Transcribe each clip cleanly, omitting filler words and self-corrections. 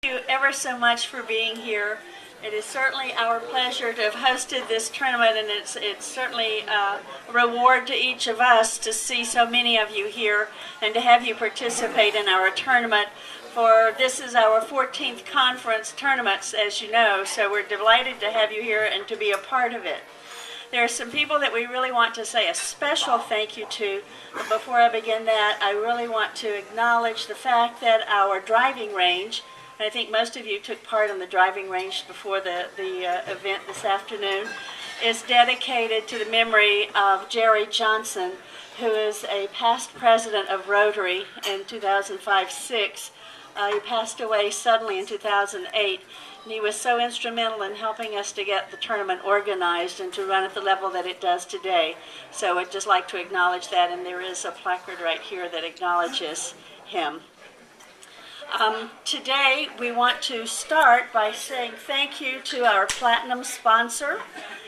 you ever so much for being here. It is certainly our pleasure to have hosted this tournament, and it's certainly a reward to each of us to see so many of you here and to have you participate in our tournament. For this is our 14th conference tournament, as you know, so we're delighted to have you here and to be a part of it. There are some people that we really want to say a special thank you to. But before I begin that, I really want to acknowledge the fact that our driving range, and I think most of you took part in the driving range before the event this afternoon, is dedicated to the memory of Jerry Johnson, who is a past president of Rotary in 2005-06. He passed away suddenly in 2008. And he was so instrumental in helping us to get the tournament organized and to run at the level that it does today. So I'd just like to acknowledge that, and there is a placard right here that acknowledges him. Today we want to start by saying thank you to our platinum sponsor,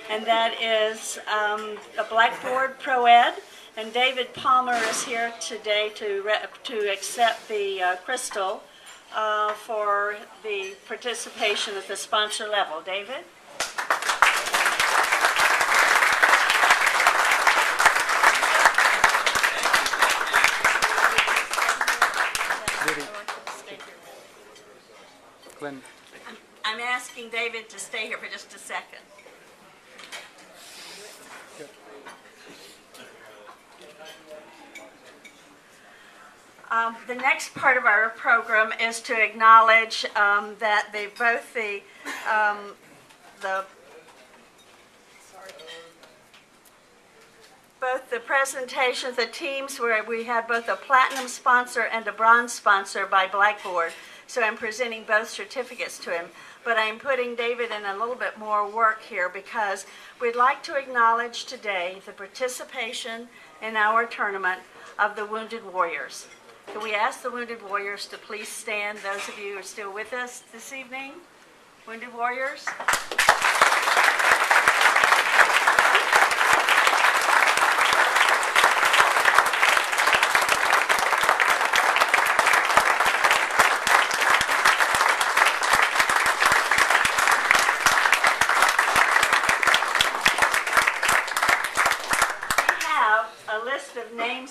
and that is a Blackboard ProEd. And David Palmer is here today to accept the crystal for the participation at the sponsor level. David? Glenn. I'm asking David to stay here for just a second. The next part of our program is to acknowledge that both the presentations, the teams where we had both a platinum sponsor and a bronze sponsor by Blackboard. So I'm presenting both certificates to him. But I'm putting David in a little bit more work here because we'd like to acknowledge today the participation in our tournament of the Wounded Warriors. Can we ask the Wounded Warriors to please stand, those of you who are still with us this evening? Wounded Warriors?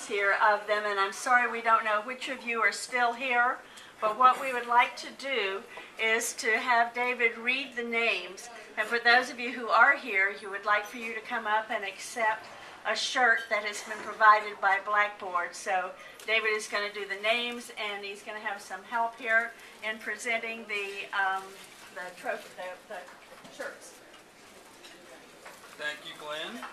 Here of them, and I'm sorry we don't know which of you are still here, but what we would like to do is to have David read the names, and for those of you who are here, he would like for you to come up and accept a shirt that has been provided by Blackboard. So David is going to do the names, and he's going to have some help here in presenting the trophy, the shirts. Thank you, Glenn.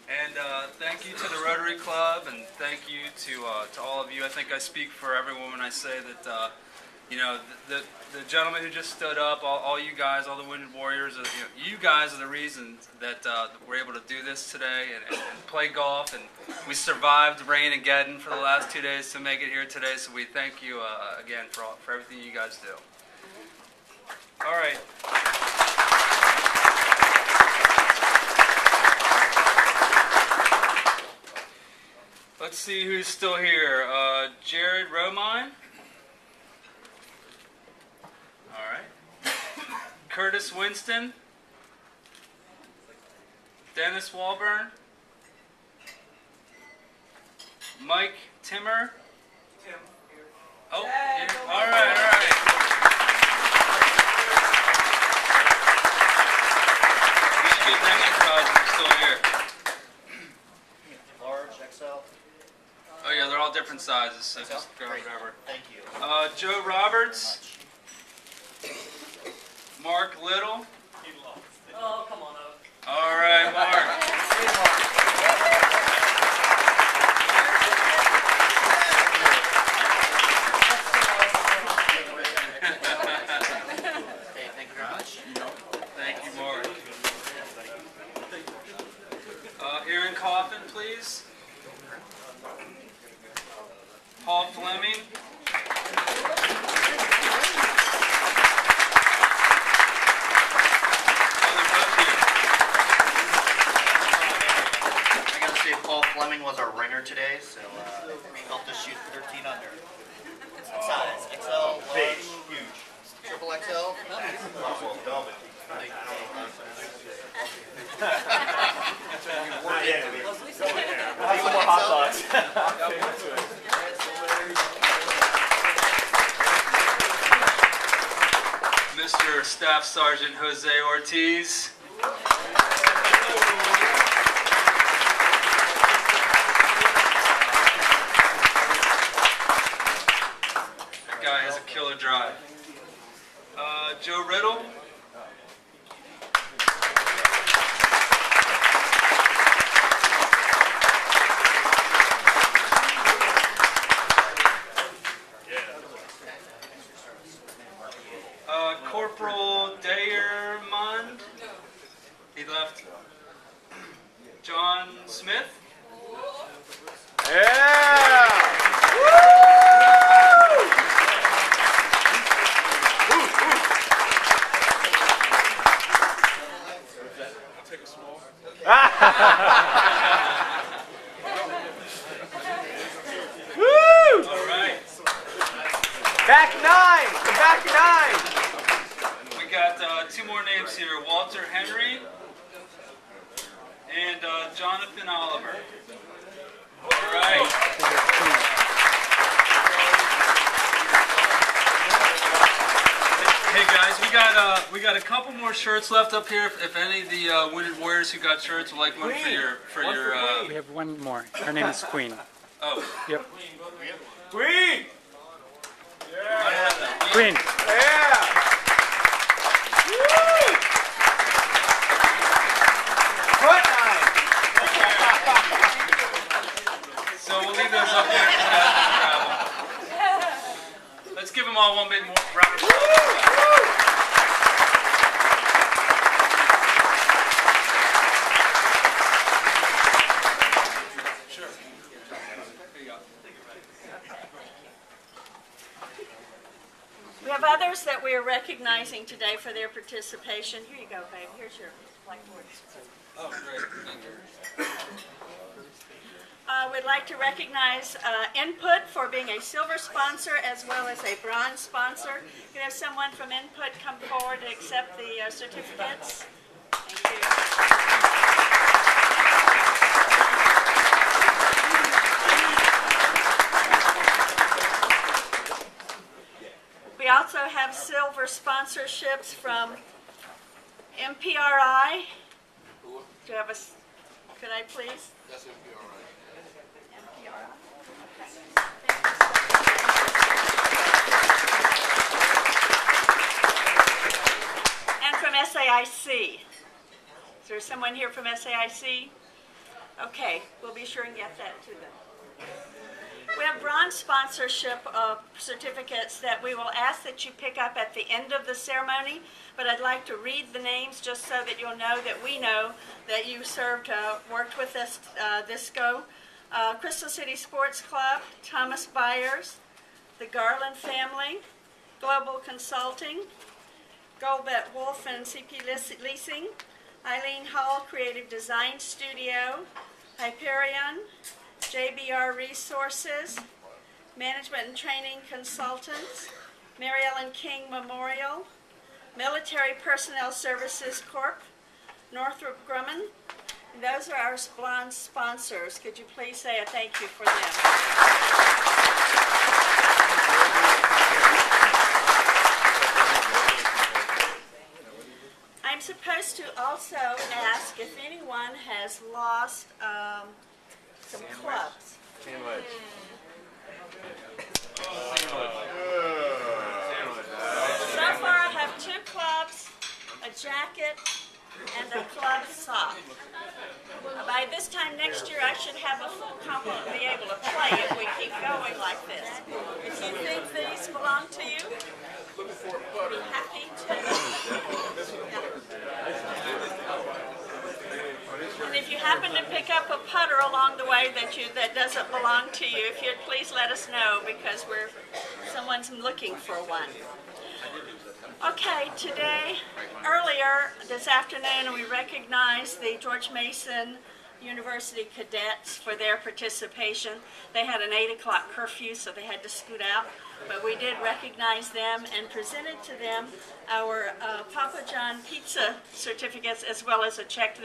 And thank you to the Rotary Club, and thank you to all of you. I think I speak for everyone when I say that, the gentleman who just stood up, all you guys, all the Wounded Warriors, you guys are the reason that we're able to do this today and play golf. And we survived rain and Geddon for the last 2 days to make it here today, so we thank you again for everything you guys do. All right. Let's see who's still here. Jared Romine. All right. Curtis Winston. Dennis Walburn. Mike Timmer. Tim here. Oh, yeah. All right, all right. We should get that crowd if you're still here. Large, XL. Oh yeah, they're all different sizes, so just grab Great. whatever. Thank you. Joe Roberts, Mark Little. Oh, come on up. All right, Mark. Hey, thank you very much. Thank you, Mark. Aaron Coffin, please. Paul Fleming. Oh, they're both here. myself. Mr. Staff Sergeant Jose Ortiz. That guy has a killer drive. Joe Riddle. Corporal Dayermond. He left. John Smith. All right. Back nine! The back nine! We got two more names here, Walter Henry and Jonathan Oliver. All right. Hey guys, we got a couple more shirts left up here. If any of the wounded warriors who got shirts would like one for your We have one more. Her name is Queen. oh. Yep. Green! I don't have that. Queen. Yeah! Woo! Front nine! So we'll leave those up there for that travel. Let's give them all one big more round of applause. Sure. Here you go. We have others that we are recognizing today for their participation. Here you go, babe. Here's your blackboard. Oh, great. Thank you. We'd like to recognize Input for being a silver sponsor as well as a bronze sponsor. Can I have someone from Input come forward to accept the certificates? Thank you. We also have silver sponsorships from MPRI. Do you have a, could I please? That's it, be all right. MPRI. And from SAIC. Is there someone here from SAIC? Okay, we'll be sure and get that to them. We have bronze sponsorship certificates that we will ask that you pick up at the end of the ceremony, but I'd like to read the names just so that you'll know that we know that you served, worked with us this go. Crystal City Sports Club, Thomas Byers, the Garland family, Global Consulting, Goldbett Wolf and CP Leasing, Eileen Hall Creative Design Studio, Hyperion, JBR Resources, Management and Training Consultants, Mary Ellen King Memorial, Military Personnel Services Corp., Northrop Grumman. And those are our bronze sponsors. Could you please say a thank you for them? I'm supposed to also ask if anyone has lost some clubs. So far I have 2 clubs, a jacket, and a club sock. By this time next year I should have a full complement and be able to play if we keep going like this. If you think these belong to you, I'd be happy to. And if you happen to pick up a putter along the way that doesn't belong to you, if you'd please let us know because someone's looking for one. Okay, today, earlier this afternoon, we recognized the George Mason University cadets for their participation. They had an 8 o'clock curfew, so they had to scoot out. But we did recognize them and presented to them our Papa John pizza certificates as well as a check.